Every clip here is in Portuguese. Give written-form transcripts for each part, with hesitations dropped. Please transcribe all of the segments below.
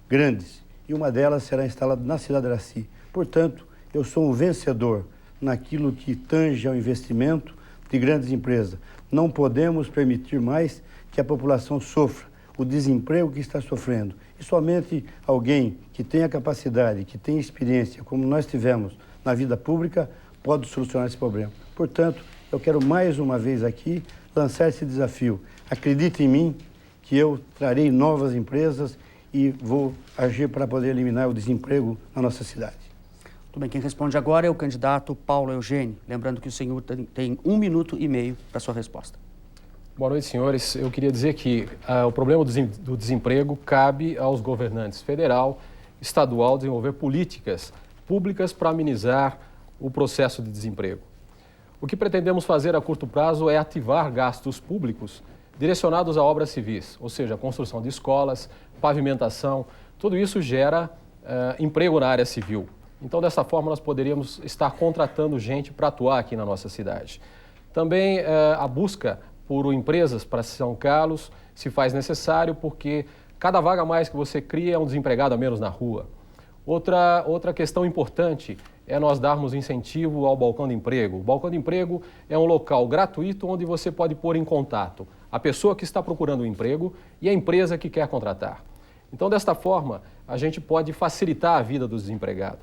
grandes, e uma delas será instalada na cidade de Araci. Portanto, eu sou um vencedor naquilo que tange ao investimento de grandes empresas. Não podemos permitir mais que a população sofra o desemprego que está sofrendo. E somente alguém que tenha capacidade, que tenha experiência, como nós tivemos na vida pública, pode solucionar esse problema. Portanto, eu quero mais uma vez aqui lançar esse desafio. Acredite em mim que eu trarei novas empresas e vou agir para poder eliminar o desemprego na nossa cidade. Muito bem, quem responde agora é o candidato Paulo Eugênio. Lembrando que o senhor tem 1 minuto e meio para sua resposta. Boa noite, senhores. Eu queria dizer que o problema do desemprego cabe aos governantes federal, estadual, desenvolver políticas públicas para amenizar o processo de desemprego. O que pretendemos fazer a curto prazo é ativar gastos públicos direcionados a obras civis, ou seja, a construção de escolas, pavimentação, tudo isso gera emprego na área civil. Então, dessa forma, nós poderíamos estar contratando gente para atuar aqui na nossa cidade. Também a busca por empresas para São Carlos se faz necessário, porque cada vaga a mais que você cria é um desempregado a menos na rua. Outra questão importante é nós darmos incentivo ao balcão de emprego. O balcão de emprego é um local gratuito onde você pode pôr em contato a pessoa que está procurando um emprego e a empresa que quer contratar. Então, desta forma, a gente pode facilitar a vida do desempregado.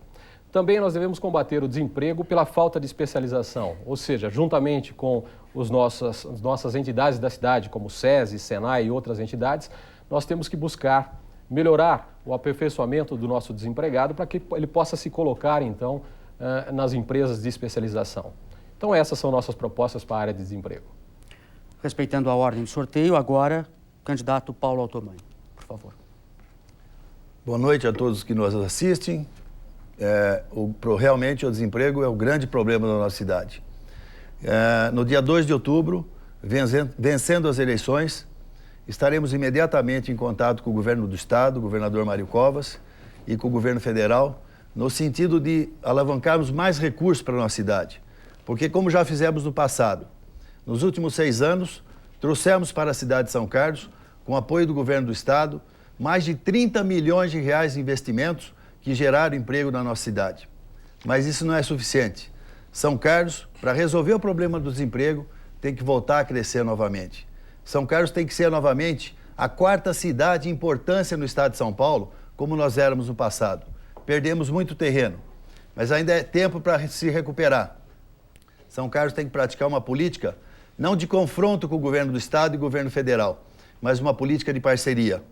Também nós devemos combater o desemprego pela falta de especialização, ou seja, juntamente com as nossas entidades da cidade, como o SESI, Senai e outras entidades, nós temos que buscar melhorar o aperfeiçoamento do nosso desempregado para que ele possa se colocar, então, nas empresas de especialização. Então, essas são nossas propostas para a área de desemprego. Respeitando a ordem de sorteio, agora, o candidato Paulo Altomani, por favor. Boa noite a todos que nos assistem. Realmente o desemprego é o grande problema da nossa cidade. No dia 2 de outubro, vencendo as eleições, estaremos imediatamente em contato com o governo do estado, o governador Mário Covas, e com o governo federal, no sentido de alavancarmos mais recursos para a nossa cidade. Porque, como já fizemos no passado, nos últimos 6 anos, trouxemos para a cidade de São Carlos, com apoio do governo do estado, mais de 30 milhões de reais em investimentos que geraram emprego na nossa cidade. Mas isso não é suficiente. São Carlos, para resolver o problema do desemprego, tem que voltar a crescer novamente. São Carlos tem que ser novamente a 4ª cidade em importância no estado de São Paulo, como nós éramos no passado. Perdemos muito terreno, mas ainda é tempo para se recuperar. São Carlos tem que praticar uma política não de confronto com o governo do estado e governo federal, mas uma política de parceria.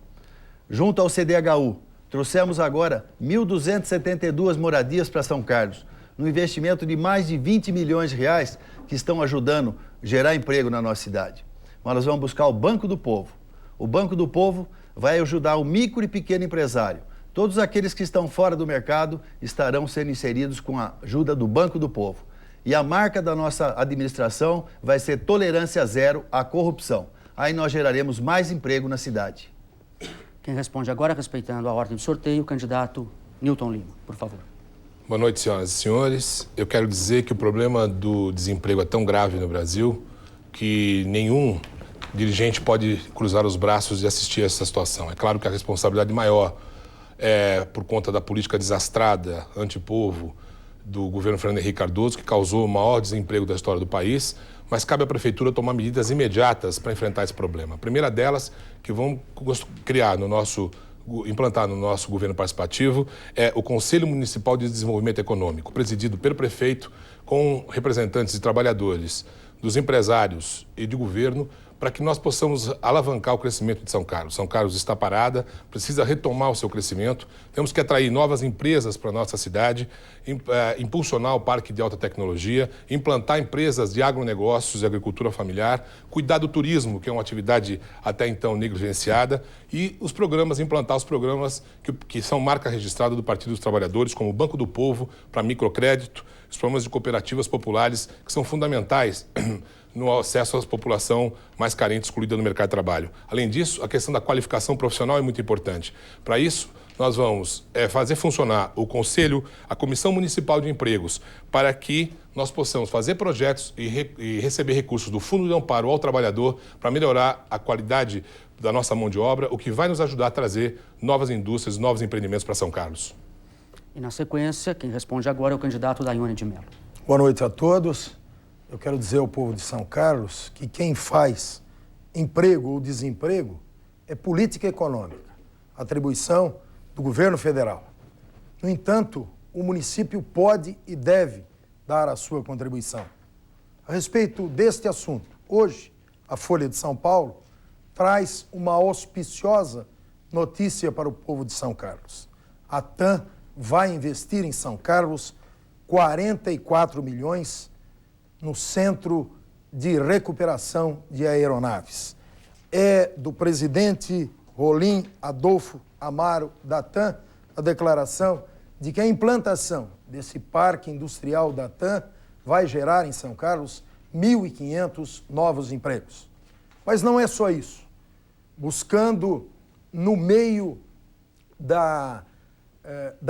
Junto ao CDHU, trouxemos agora 1.272 moradias para São Carlos, no investimento de mais de 20 milhões de reais que estão ajudando a gerar emprego na nossa cidade. Mas nós vamos buscar o Banco do Povo. O Banco do Povo vai ajudar o micro e pequeno empresário. Todos aqueles que estão fora do mercado estarão sendo inseridos com a ajuda do Banco do Povo. E a marca da nossa administração vai ser tolerância zero à corrupção. Aí nós geraremos mais emprego na cidade. Quem responde agora, respeitando a ordem do sorteio, o candidato Newton Lima, por favor. Boa noite, senhoras e senhores. Eu quero dizer que o problema do desemprego é tão grave no Brasil que nenhum dirigente pode cruzar os braços e assistir a essa situação. É claro que a responsabilidade maior é por conta da política desastrada, antipovo, do governo Fernando Henrique Cardoso, que causou o maior desemprego da história do país, mas cabe à Prefeitura tomar medidas imediatas para enfrentar esse problema. A primeira delas, que vamos implantar no nosso governo participativo, é o Conselho Municipal de Desenvolvimento Econômico, presidido pelo prefeito, com representantes de trabalhadores, dos empresários e de governo, para que nós possamos alavancar o crescimento de São Carlos. São Carlos está parada, precisa retomar o seu crescimento, temos que atrair novas empresas para a nossa cidade, impulsionar o parque de alta tecnologia, implantar empresas de agronegócios e agricultura familiar, cuidar do turismo, que é uma atividade até então negligenciada, e implantar os programas que são marca registrada do Partido dos Trabalhadores, como o Banco do Povo para microcrédito, os programas de cooperativas populares, que são fundamentais no acesso à população mais carente, excluída no mercado de trabalho. Além disso, a questão da qualificação profissional é muito importante. Para isso, nós vamos fazer funcionar o Conselho, a Comissão Municipal de Empregos, para que nós possamos fazer projetos e receber recursos do Fundo de Amparo ao Trabalhador para melhorar a qualidade da nossa mão de obra, o que vai nos ajudar a trazer novas indústrias, novos empreendimentos para São Carlos. E na sequência, quem responde agora é o candidato Daione de Mello. Boa noite a todos. Eu quero dizer ao povo de São Carlos que quem faz emprego ou desemprego é política econômica, atribuição do governo federal. No entanto, o município pode e deve dar a sua contribuição. A respeito deste assunto, hoje, a Folha de São Paulo traz uma auspiciosa notícia para o povo de São Carlos. A TAM vai investir em São Carlos 44 milhões no Centro de Recuperação de Aeronaves. É do presidente Rolim Adolfo Amaro da TAM a declaração de que a implantação desse parque industrial da TAM vai gerar em São Carlos 1.500 novos empregos. Mas não é só isso. Buscando no meio da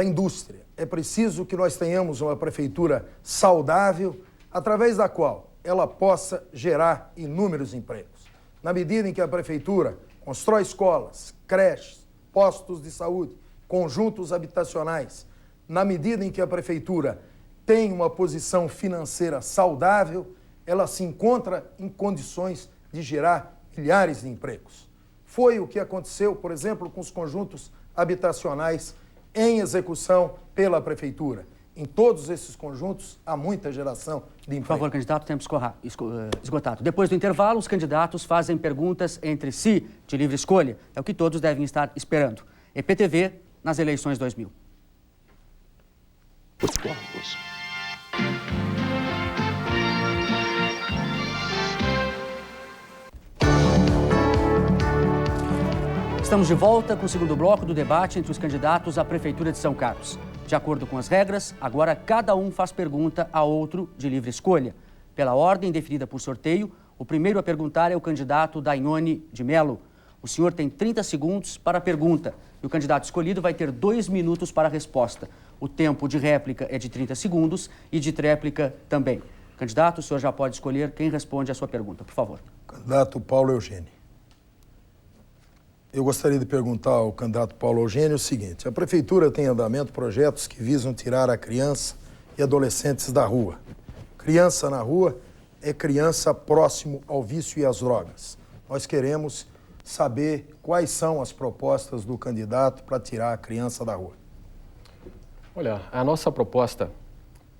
indústria, é preciso que nós tenhamos uma prefeitura saudável, através da qual ela possa gerar inúmeros empregos. Na medida em que a prefeitura constrói escolas, creches, postos de saúde, conjuntos habitacionais, na medida em que a prefeitura tem uma posição financeira saudável, ela se encontra em condições de gerar milhares de empregos. Foi o que aconteceu, por exemplo, com os conjuntos habitacionais em execução pela prefeitura. Em todos esses conjuntos, há muita geração de emprego. Por favor, candidato, tempo esgotado. Depois do intervalo, os candidatos fazem perguntas entre si, de livre escolha. É o que todos devem estar esperando. EPTV nas eleições 2000. Estamos de volta com o segundo bloco do debate entre os candidatos à Prefeitura de São Carlos. De acordo com as regras, agora cada um faz pergunta a outro de livre escolha. Pela ordem definida por sorteio, o primeiro a perguntar é o candidato Daione de Mello. O senhor tem 30 segundos para a pergunta e o candidato escolhido vai ter 2 minutos para a resposta. O tempo de réplica é de 30 segundos e de tréplica também. Candidato, o senhor já pode escolher quem responde a sua pergunta, por favor. Candidato Paulo Eugênio. Eu gostaria de perguntar ao candidato Paulo Eugênio o seguinte: a prefeitura tem em andamento projetos que visam tirar a criança e adolescentes da rua. Criança na rua é criança próximo ao vício e às drogas. Nós queremos saber quais são as propostas do candidato para tirar a criança da rua. Olha, a nossa proposta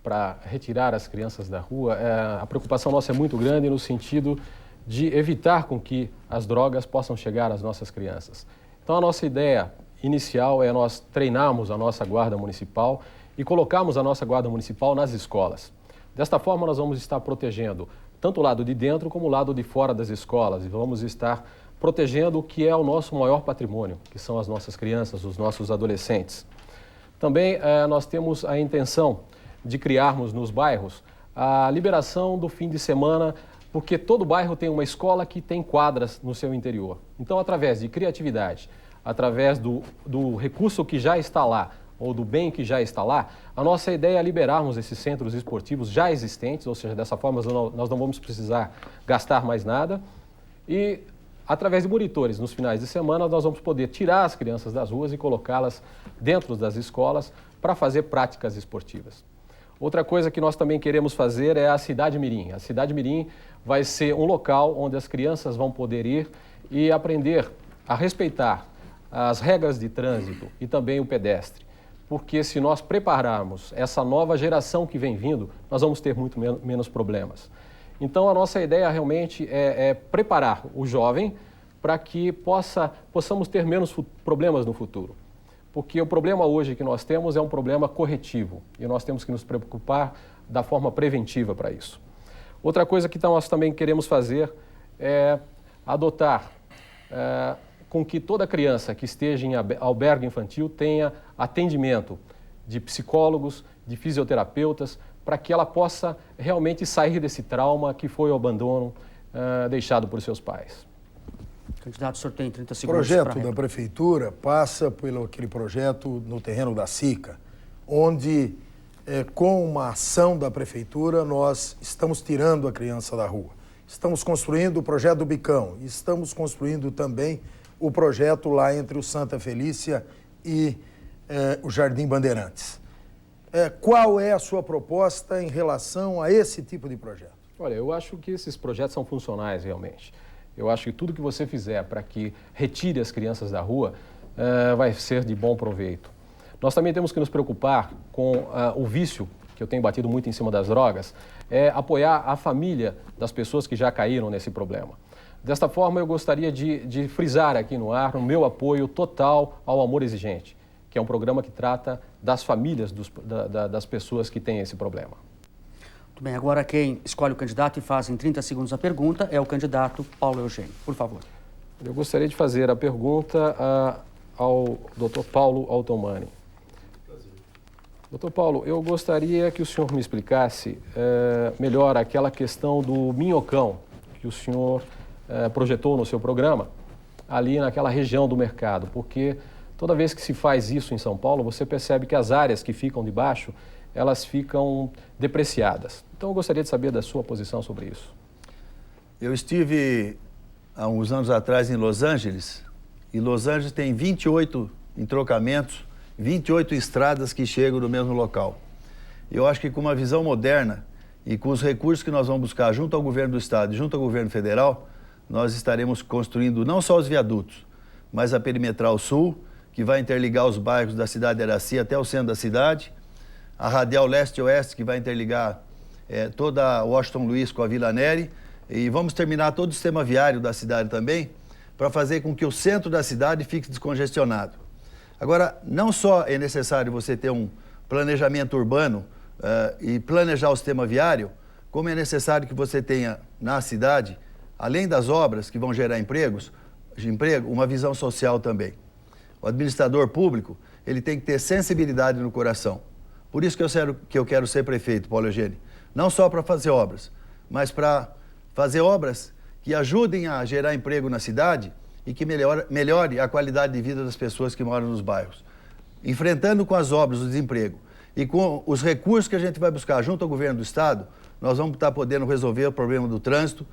para retirar as crianças da rua, a preocupação nossa é muito grande no sentido de evitar com que as drogas possam chegar às nossas crianças. Então, a nossa ideia inicial é nós treinarmos a nossa guarda municipal e colocarmos a nossa guarda municipal nas escolas. Desta forma, nós vamos estar protegendo tanto o lado de dentro como o lado de fora das escolas e vamos estar protegendo o que é o nosso maior patrimônio, que são as nossas crianças, os nossos adolescentes. Também nós temos a intenção de criarmos nos bairros a liberação do fim de semana, porque todo bairro tem uma escola que tem quadras no seu interior. Então, através de criatividade, através do recurso que já está lá, ou do bem que já está lá, a nossa ideia é liberarmos esses centros esportivos já existentes, ou seja, dessa forma nós não vamos precisar gastar mais nada. E, através de monitores, nos finais de semana, nós vamos poder tirar as crianças das ruas e colocá-las dentro das escolas para fazer práticas esportivas. Outra coisa que nós também queremos fazer é a Cidade Mirim. A Cidade Mirim vai ser um local onde as crianças vão poder ir e aprender a respeitar as regras de trânsito e também o pedestre. Porque se nós prepararmos essa nova geração que vem vindo, nós vamos ter muito menos problemas. Então, a nossa ideia realmente é preparar o jovem para que possamos ter menos problemas no futuro. Porque o problema hoje que nós temos é um problema corretivo e nós temos que nos preocupar da forma preventiva para isso. Outra coisa que nós também queremos fazer é adotar com que toda criança que esteja em albergue infantil tenha atendimento de psicólogos, de fisioterapeutas, para que ela possa realmente sair desse trauma que foi o abandono deixado por seus pais. Candidato, o senhor tem 30 O segundos. projeto da prefeitura passa pelo aquele projeto no terreno da SICA, onde, com uma ação da prefeitura, nós estamos tirando a criança da rua. Estamos construindo o projeto do Bicão, estamos construindo também o projeto lá entre o Santa Felícia e o Jardim Bandeirantes. Qual é a sua proposta em relação a esse tipo de projeto? Olha, eu acho que esses projetos são funcionais realmente. Eu acho que tudo que você fizer para que retire as crianças da rua vai ser de bom proveito. Nós também temos que nos preocupar com o vício, que eu tenho batido muito em cima das drogas, apoiar a família das pessoas que já caíram nesse problema. Desta forma, eu gostaria de frisar aqui no ar o meu apoio total ao Amor Exigente, que é um programa que trata das famílias das pessoas que têm esse problema. Muito bem, agora quem escolhe o candidato e faz em 30 segundos a pergunta é o candidato Paulo Eugênio. Por favor. Eu gostaria de fazer a pergunta ao Dr. Paulo Altomani. Dr. Paulo, eu gostaria que o senhor me explicasse melhor aquela questão do minhocão que o senhor projetou no seu programa, ali naquela região do mercado, porque toda vez que se faz isso em São Paulo, você percebe que as áreas que ficam debaixo, elas ficam depreciadas. Então, eu gostaria de saber da sua posição sobre isso. Eu estive há uns anos atrás em Los Angeles, e Los Angeles tem 28 entrocamentos, 28 estradas que chegam no mesmo local. Eu acho que com uma visão moderna e com os recursos que nós vamos buscar junto ao governo do estado e junto ao governo federal, nós estaremos construindo não só os viadutos, mas a Perimetral Sul, que vai interligar os bairros da cidade de Araci até o centro da cidade, a Radial Leste-Oeste, que vai interligar toda a Washington Luiz com a Vila Neri, e vamos terminar todo o sistema viário da cidade também, para fazer com que o centro da cidade fique descongestionado. Agora, não só é necessário você ter um planejamento urbano e planejar o sistema viário, como é necessário que você tenha na cidade, além das obras que vão gerar emprego, uma visão social também. O administrador público, ele tem que ter sensibilidade no coração. Por isso que eu quero ser prefeito, Paulo Eugênio. Não só para fazer obras, mas para fazer obras que ajudem a gerar emprego na cidade e que melhore a qualidade de vida das pessoas que moram nos bairros. Enfrentando com as obras o desemprego e com os recursos que a gente vai buscar junto ao governo do estado, nós vamos estar podendo resolver o problema do trânsito,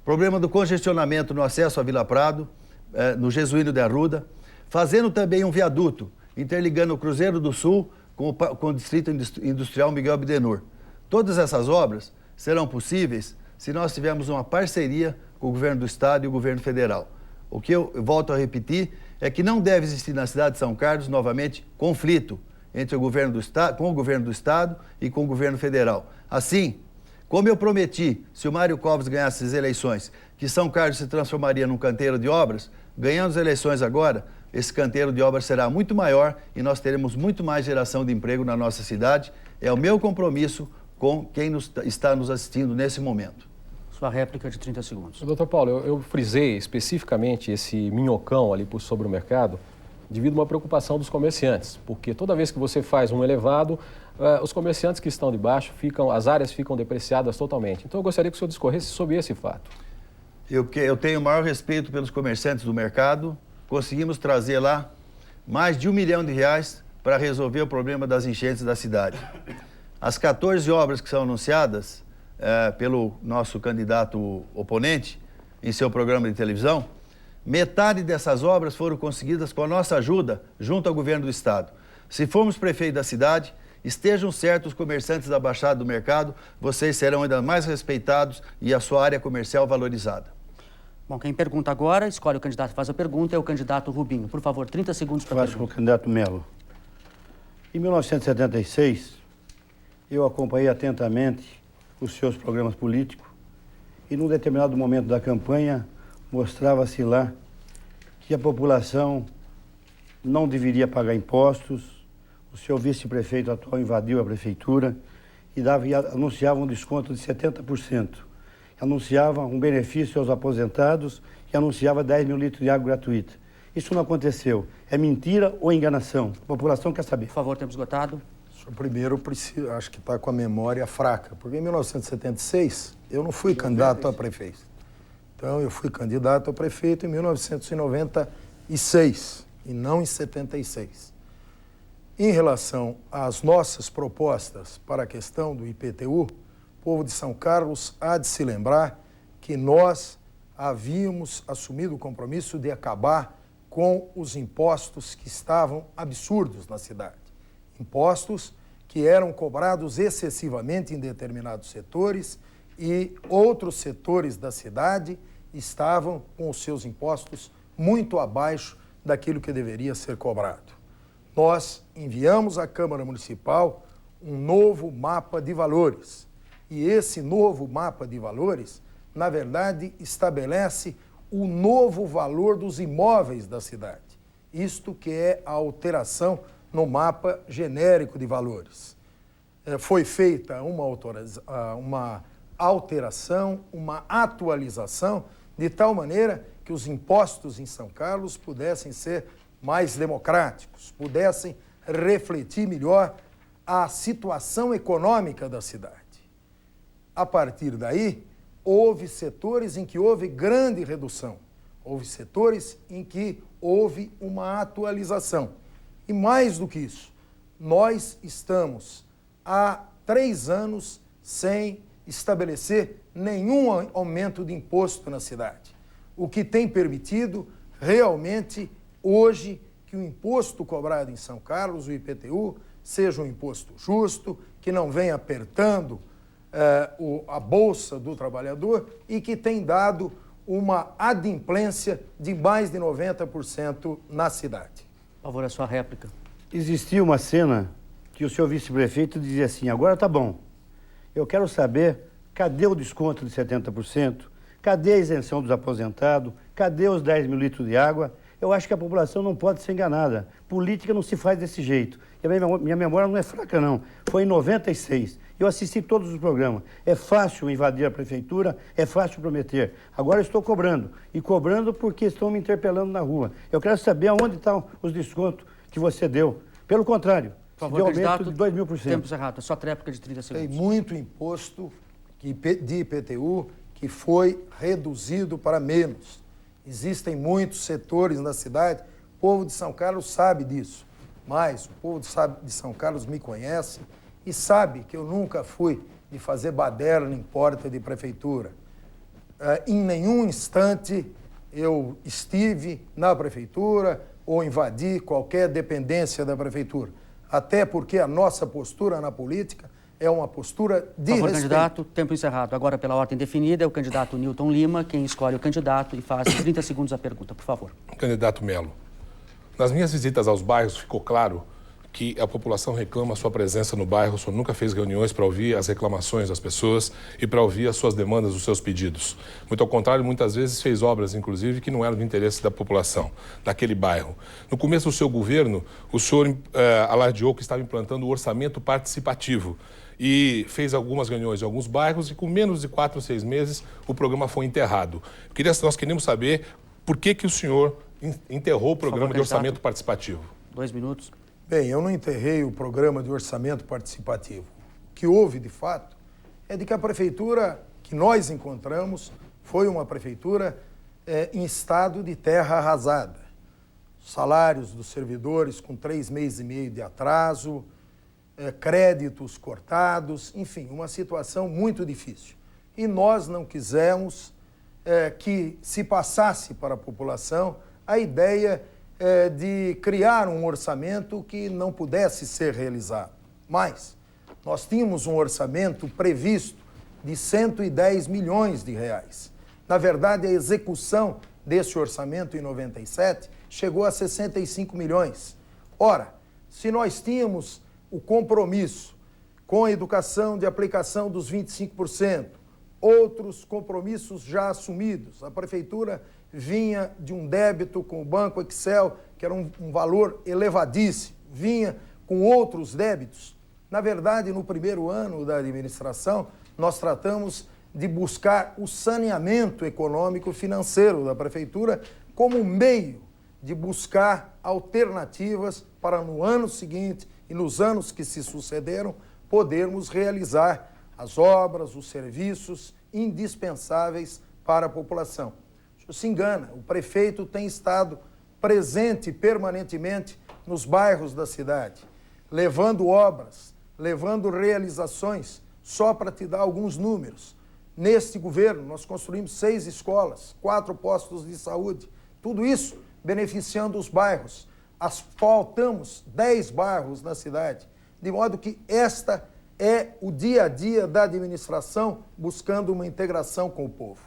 problema do congestionamento no acesso à Vila Prado, no Jesuíno de Arruda, fazendo também um viaduto interligando o Cruzeiro do Sul com o Distrito Industrial Miguel Abdenur. Todas essas obras serão possíveis se nós tivermos uma parceria com o governo do estado e o governo federal. O que eu volto a repetir é que não deve existir na cidade de São Carlos, novamente, conflito entre o governo do estado, com o governo do estado e com o governo federal. Assim, como eu prometi, se o Mário Covas ganhasse as eleições, que São Carlos se transformaria num canteiro de obras, ganhando as eleições agora, esse canteiro de obras será muito maior e nós teremos muito mais geração de emprego na nossa cidade. É o meu compromisso com quem está nos assistindo nesse momento. Sua réplica de 30 segundos. Doutor Paulo, eu frisei especificamente esse minhocão ali sobre o mercado devido a uma preocupação dos comerciantes, porque toda vez que você faz um elevado, os comerciantes que estão debaixo, as áreas ficam depreciadas totalmente. Então eu gostaria que o senhor discorresse sobre esse fato. Eu tenho o maior respeito pelos comerciantes do mercado. Conseguimos trazer lá mais de R$1 milhão para resolver o problema das enchentes da cidade. As 14 obras que são anunciadas pelo nosso candidato oponente em seu programa de televisão, metade dessas obras foram conseguidas com a nossa ajuda junto ao governo do estado. Se formos prefeito da cidade, estejam certos os comerciantes da Baixada do Mercado, vocês serão ainda mais respeitados e a sua área comercial valorizada. Bom, quem pergunta agora, escolhe o candidato que faz a pergunta, é o candidato Rubinho. Por favor, 30 segundos para a pergunta. Faço com o candidato Melo. Em 1976, eu acompanhei atentamente os seus programas políticos e, num determinado momento da campanha, mostrava-se lá que a população não deveria pagar impostos, o seu vice-prefeito atual invadiu a prefeitura e anunciava um desconto de 70%. Anunciava um benefício aos aposentados e anunciava 10 mil litros de água gratuita. Isso não aconteceu. É mentira ou enganação? A população quer saber. Por favor, tempo esgotado. Primeiro, acho que está com a memória fraca, porque em 1976 eu não fui candidato a prefeito. Então, eu fui candidato a prefeito em 1996 e não em 76. Em relação às nossas propostas para a questão do IPTU, o povo de São Carlos há de se lembrar que nós havíamos assumido o compromisso de acabar com os impostos que estavam absurdos na cidade. Impostos que eram cobrados excessivamente em determinados setores e outros setores da cidade estavam com os seus impostos muito abaixo daquilo que deveria ser cobrado. Nós enviamos à Câmara Municipal um novo mapa de valores. E esse novo mapa de valores, na verdade, estabelece o novo valor dos imóveis da cidade. Isto que é a alteração no mapa genérico de valores. Foi feita uma alteração, uma atualização, de tal maneira que os impostos em São Carlos pudessem ser mais democráticos, pudessem refletir melhor a situação econômica da cidade. A partir daí, houve setores em que houve grande redução, houve setores em que houve uma atualização. E mais do que isso, nós estamos há 3 anos sem estabelecer nenhum aumento de imposto na cidade, o que tem permitido realmente hoje que o imposto cobrado em São Carlos, o IPTU, seja um imposto justo, que não venha apertando a bolsa do trabalhador e que tem dado uma adimplência de mais de 90% na cidade. Por favor, a sua réplica. Existia uma cena que o senhor vice-prefeito dizia assim, agora tá bom, eu quero saber cadê o desconto de 70%, cadê a isenção dos aposentados, cadê os 10 mil litros de água? Eu acho que a população não pode ser enganada. Política não se faz desse jeito. E a minha memória não é fraca, não. Foi em 96. Eu assisti todos os programas. É fácil invadir a prefeitura, é fácil prometer. Agora eu estou cobrando. E cobrando porque estão me interpelando na rua. Eu quero saber aonde estão os descontos que você deu. Pelo contrário, por favor, deu aumento candidato, de 2.000%. Tempo cerrado. Só tréplica de 30 segundos. Tem muito imposto de IPTU que foi reduzido para menos. Existem muitos setores na cidade, o povo de São Carlos sabe disso, mas o povo de São Carlos me conhece e sabe que eu nunca fui de fazer baderna em porta de prefeitura. Em nenhum instante eu estive na prefeitura ou invadi qualquer dependência da prefeitura, até porque a nossa postura na política é uma postura de respeito. Candidato, tempo encerrado. Agora, pela ordem definida, é o candidato Newton Lima quem escolhe o candidato e faz 30 segundos a pergunta, por favor. Candidato Melo, nas minhas visitas aos bairros ficou claro que a população reclama a sua presença no bairro, o senhor nunca fez reuniões para ouvir as reclamações das pessoas e para ouvir as suas demandas, os seus pedidos. Muito ao contrário, muitas vezes fez obras, inclusive, que não eram de interesse da população, daquele bairro. No começo do seu governo, o senhor alardeou que estava implantando o orçamento participativo e fez algumas reuniões em alguns bairros e com menos de 4 ou 6 meses o programa foi enterrado. Nós queremos saber por que o senhor enterrou o programa de orçamento participativo. 2 minutos. Bem, eu não enterrei o programa de orçamento participativo. O que houve, de fato, é de que a prefeitura que nós encontramos foi uma prefeitura em estado de terra arrasada. Salários dos servidores com 3 meses e meio de atraso, créditos cortados, enfim, uma situação muito difícil. E nós não quisemos que se passasse para a população a ideia de criar um orçamento que não pudesse ser realizado. Mas nós tínhamos um orçamento previsto de 110 milhões de reais. Na verdade, a execução desse orçamento em 97 chegou a 65 milhões. Ora, se nós tínhamos o compromisso com a educação de aplicação dos 25%, outros compromissos já assumidos, a prefeitura vinha de um débito com o Banco Excel, que era um valor elevadíssimo, vinha com outros débitos. Na verdade, no primeiro ano da administração, nós tratamos de buscar o saneamento econômico financeiro da prefeitura como meio de buscar alternativas para no ano seguinte e nos anos que se sucederam podermos realizar as obras, os serviços indispensáveis para a população. Se engana, o prefeito tem estado presente permanentemente nos bairros da cidade, levando obras, levando realizações, só para te dar alguns números. Neste governo, nós construímos 6 escolas, 4 postos de saúde, tudo isso beneficiando os bairros. Asfaltamos 10 bairros na cidade, de modo que esta é o dia a dia da administração buscando uma integração com o povo.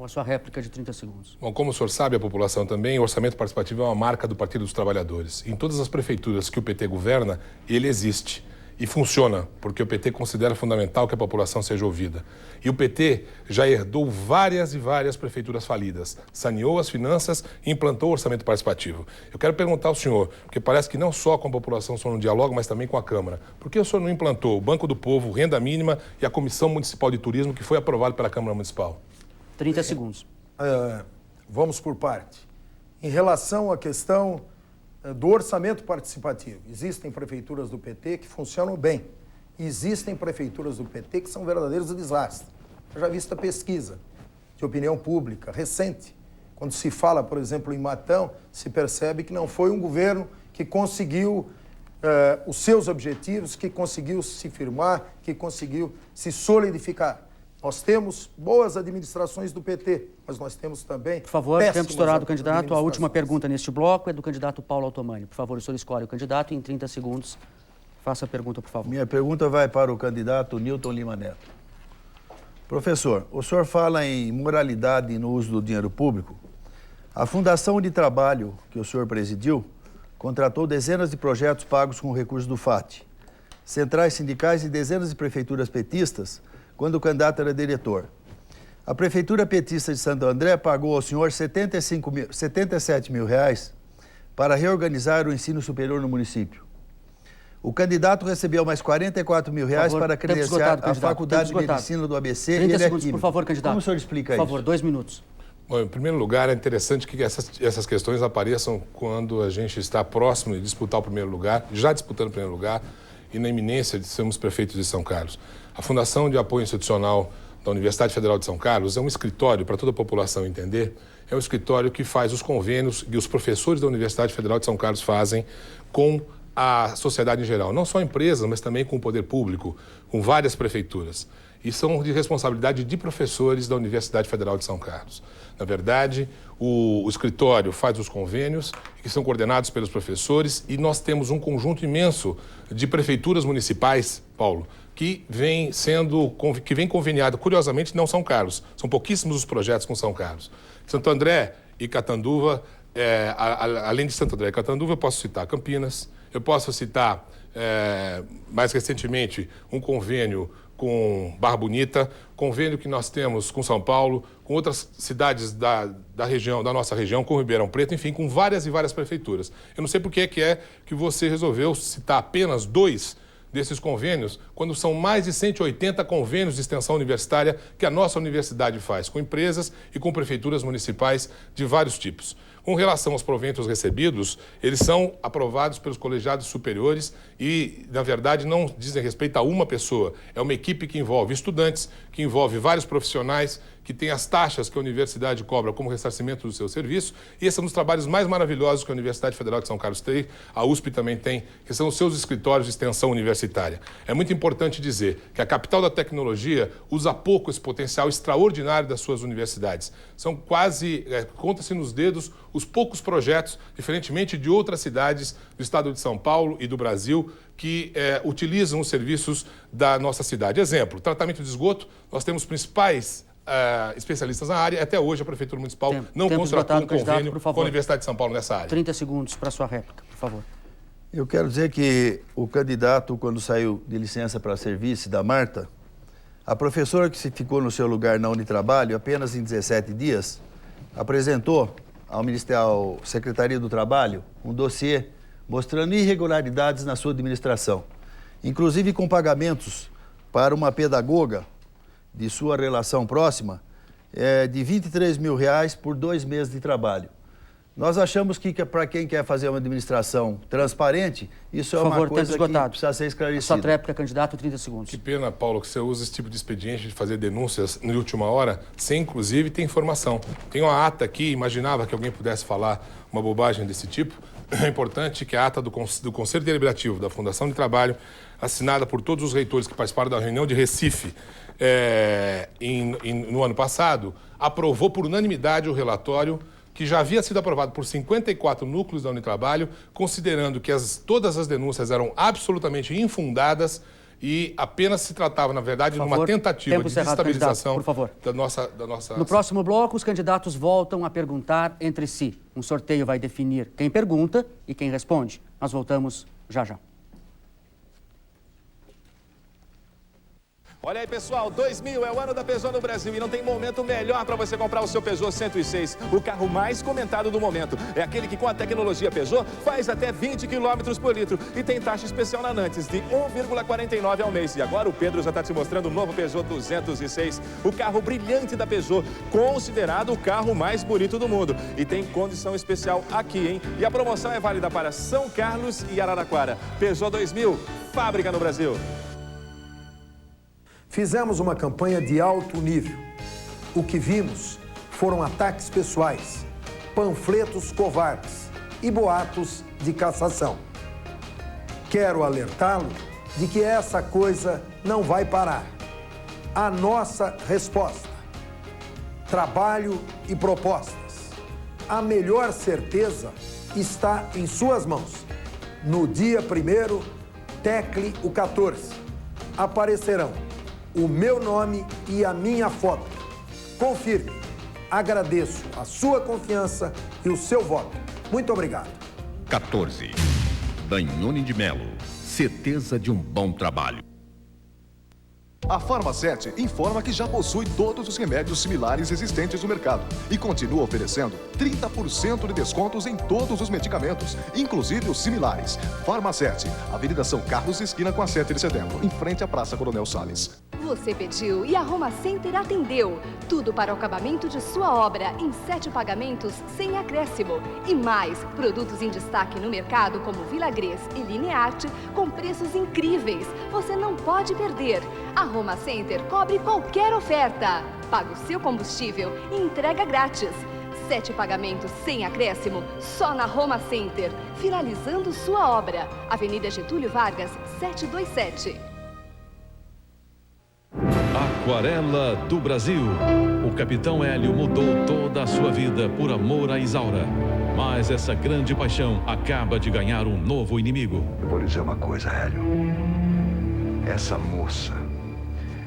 A sua réplica de 30 segundos. Bom, como o senhor sabe, a população também, o orçamento participativo é uma marca do Partido dos Trabalhadores. Em todas as prefeituras que o PT governa, ele existe e funciona, porque o PT considera fundamental que a população seja ouvida. E o PT já herdou várias e várias prefeituras falidas, saneou as finanças e implantou o orçamento participativo. Eu quero perguntar ao senhor, porque parece que não só com a população o senhor não dialoga, mas também com a Câmara. Por que o senhor não implantou o Banco do Povo, Renda Mínima e a Comissão Municipal de Turismo, que foi aprovado pela Câmara Municipal? 30 segundos. Vamos por parte. Em relação à questão do orçamento participativo, existem prefeituras do PT que funcionam bem. Existem prefeituras do PT que são verdadeiros desastres. Eu já vi esta pesquisa de opinião pública recente. Quando se fala, por exemplo, em Matão, se percebe que não foi um governo que conseguiu os seus objetivos, que conseguiu se firmar, que conseguiu se solidificar. Nós temos boas administrações do PT, mas nós temos também... Por favor, tempo estourado, candidato. A última pergunta neste bloco é do candidato Paulo Altomani. Por favor, o senhor escolhe o candidato e em 30 segundos faça a pergunta, por favor. Minha pergunta vai para o candidato Nilton Lima Neto. Professor, o senhor fala em moralidade no uso do dinheiro público. A Fundação de Trabalho que o senhor presidiu contratou dezenas de projetos pagos com recursos do FAT, centrais sindicais e dezenas de prefeituras petistas, quando o candidato era diretor. A Prefeitura Petista de Santo André pagou ao senhor 77 mil reais para reorganizar o ensino superior no município. O candidato recebeu mais 44 mil reais para credenciar a Faculdade de Medicina do ABC 30 e ele é segundos, por favor, candidato. Como o senhor explica isso? Por favor, 2 minutos. Bom, em primeiro lugar, é interessante que essas questões apareçam quando a gente está próximo de disputar o primeiro lugar, já disputando o primeiro lugar, e na iminência de sermos prefeitos de São Carlos. A Fundação de Apoio Institucional da Universidade Federal de São Carlos é um escritório, para toda a população entender, é um escritório que faz os convênios que os professores da Universidade Federal de São Carlos fazem com a sociedade em geral. Não só empresas, mas também com o poder público, com várias prefeituras. E são de responsabilidade de professores da Universidade Federal de São Carlos. Na verdade, o escritório faz os convênios, que são coordenados pelos professores, e nós temos um conjunto imenso de prefeituras municipais, Paulo, que vem conveniado, curiosamente, não São Carlos. São pouquíssimos os projetos com São Carlos. Santo André e Catanduva, além de Santo André e Catanduva, eu posso citar Campinas, eu posso citar, mais recentemente, um convênio com Barra Bonita, convênio que nós temos com São Paulo, com outras cidades da nossa região, com Ribeirão Preto, enfim, com várias e várias prefeituras. Eu não sei por que que você resolveu citar apenas 2 desses convênios, quando são mais de 180 convênios de extensão universitária que a nossa universidade faz, com empresas e com prefeituras municipais de vários tipos. Com relação aos proventos recebidos, eles são aprovados pelos colegiados superiores e, na verdade, não dizem respeito a uma pessoa. É uma equipe que envolve estudantes, que envolve vários profissionais, que tem as taxas que a universidade cobra como ressarcimento do seu serviço. E esse é um dos trabalhos mais maravilhosos que a Universidade Federal de São Carlos tem, a USP também tem, que são os seus escritórios de extensão universitária. É muito importante dizer que a capital da tecnologia usa pouco esse potencial extraordinário das suas universidades. São quase, conta-se nos dedos, os poucos projetos, diferentemente de outras cidades do estado de São Paulo e do Brasil, que utilizam os serviços da nossa cidade. Exemplo, tratamento de esgoto, nós temos principais especialistas na área. Até hoje a Prefeitura Municipal não contratou um convênio com a Universidade de São Paulo nessa área. 30 segundos para a sua réplica, por favor. Eu quero dizer que o candidato, quando saiu de licença para serviço da Marta, a professora que se ficou no seu lugar na Unitrabalho, apenas em 17 dias, apresentou ao Secretaria do Trabalho um dossiê mostrando irregularidades na sua administração, inclusive com pagamentos para uma pedagoga de sua relação próxima de 23 mil reais por 2 meses de trabalho. Nós achamos que para quem quer fazer uma administração transparente, isso é uma coisa que precisa ser esclarecida. Sua réplica, candidato, 30 segundos. Que pena, Paulo, que você usa esse tipo de expediente de fazer denúncias na última hora, sem inclusive ter informação. Tem uma ata aqui, imaginava que alguém pudesse falar uma bobagem desse tipo. É importante que a ata do Conselho Deliberativo da Fundação de Trabalho, assinada por todos os reitores que participaram da reunião de Recife no ano passado, aprovou por unanimidade o relatório que já havia sido aprovado por 54 núcleos da Unitrabalho, considerando que todas as denúncias eram absolutamente infundadas e apenas se tratava, na verdade, de uma tentativa de desestabilização da nossa... No próximo bloco, os candidatos voltam a perguntar entre si. Um sorteio vai definir quem pergunta e quem responde. Nós voltamos já já. Olha aí, pessoal, 2000 é o ano da Peugeot no Brasil e não tem momento melhor para você comprar o seu Peugeot 106, o carro mais comentado do momento. É aquele que com a tecnologia Peugeot faz até 20 km por litro e tem taxa especial na Nantes de 1,49 ao mês. E agora o Pedro já está te mostrando o novo Peugeot 206, o carro brilhante da Peugeot, considerado o carro mais bonito do mundo. E tem condição especial aqui, hein? E a promoção é válida para São Carlos e Araraquara. Peugeot 2000, fábrica no Brasil. Fizemos uma campanha de alto nível. O que vimos foram ataques pessoais, panfletos covardes e boatos de cassação. Quero alertá-lo de que essa coisa não vai parar. A nossa resposta: trabalho e propostas. A melhor certeza está em suas mãos. No dia 1º, tecle o 14. Aparecerão o meu nome e a minha foto. Confirme. Agradeço a sua confiança e o seu voto. Muito obrigado. 14. Danone de Melo. Certeza de um bom trabalho. A Farmacete informa que já possui todos os remédios similares existentes no mercado e continua oferecendo 30% de descontos em todos os medicamentos, inclusive os similares. Farmacete, Avenida São Carlos, esquina com a 7 de setembro, em frente à Praça Coronel Salles. Você pediu e a Roma Center atendeu. Tudo para o acabamento de sua obra em 7 pagamentos sem acréscimo. E mais, produtos em destaque no mercado como Villagrés e Linearte com preços incríveis. Você não pode perder. A Roma Center cobre qualquer oferta. Paga o seu combustível e entrega grátis. 7 pagamentos sem acréscimo, só na Roma Center. Finalizando sua obra. Avenida Getúlio Vargas, 727. Aquarela do Brasil. O Capitão Hélio mudou toda a sua vida por amor a Isaura. Mas essa grande paixão acaba de ganhar um novo inimigo. Eu vou lhe dizer uma coisa, Hélio. Essa moça,